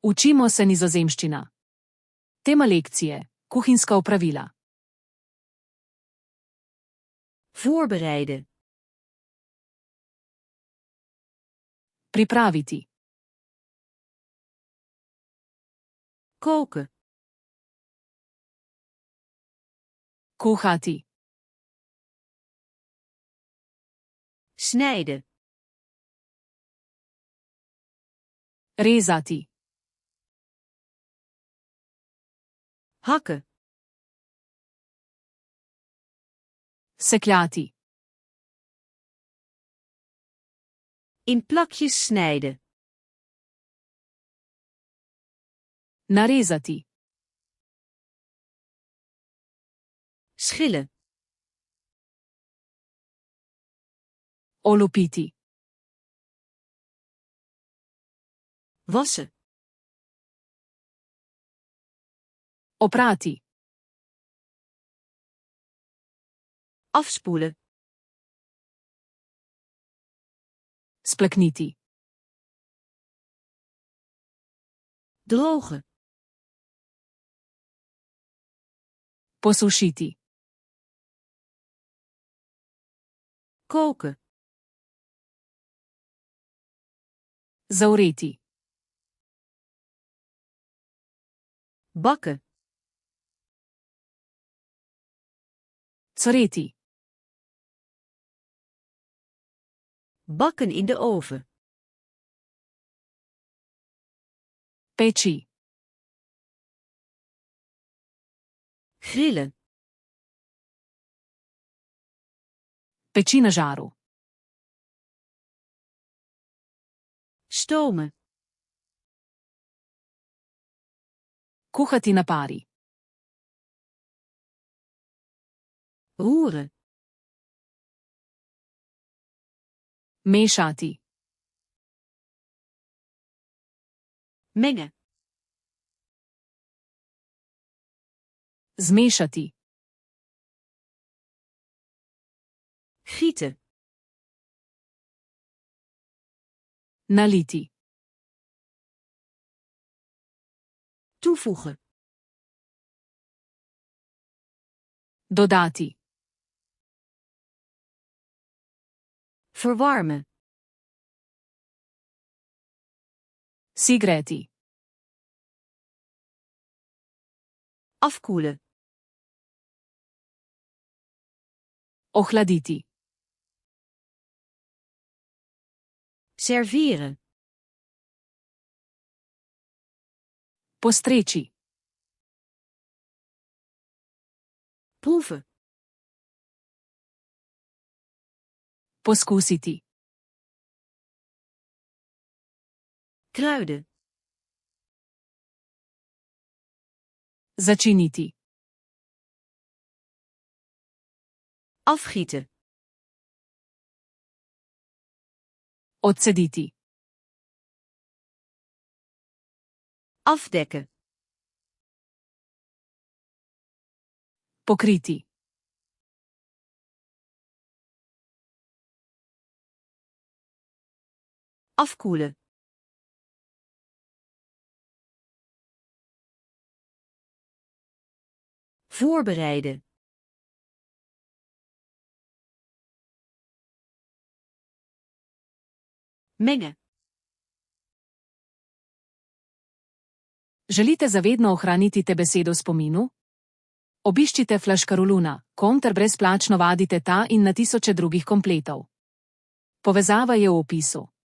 Učimo se nizozemščina. Tema lekcije: kuhinjska opravila. Voorbereiden. Pripraviti. Koken. Kuhati. Snijden. Rezati. Hakken. Sekljati. In plakjes snijden. Narezati. Schillen. Olupiti. Wassen. Oprati. Afspoelen. Splakniti. Drogen. Posušiti. Koken. Zavreti. Bakken. Cvreti. Bakken in de oven. Peči. Grillen. Peči na žaru. Stomen. Kuhati na pari. Roeren. Mešati. Mengen. Zmešati. Gieten. Naliti. Toevoegen. Dodati. Verwarmen. Sigreti. Afkoelen. Ohladiti. Serveren. Postreči. Proeven. Poskusiti. Kruiden. Začiniti. Afgieten. Odcediti. Afdekken. Pokriti. Afkoelen. Voorbereiden. Mengen. Želite zavedno ohraniti te besedo v spominu? Obiščite Flaškaroluna, ter brezplačno vadite ta in na tisoče drugih kompletov. Povezava je v opisu.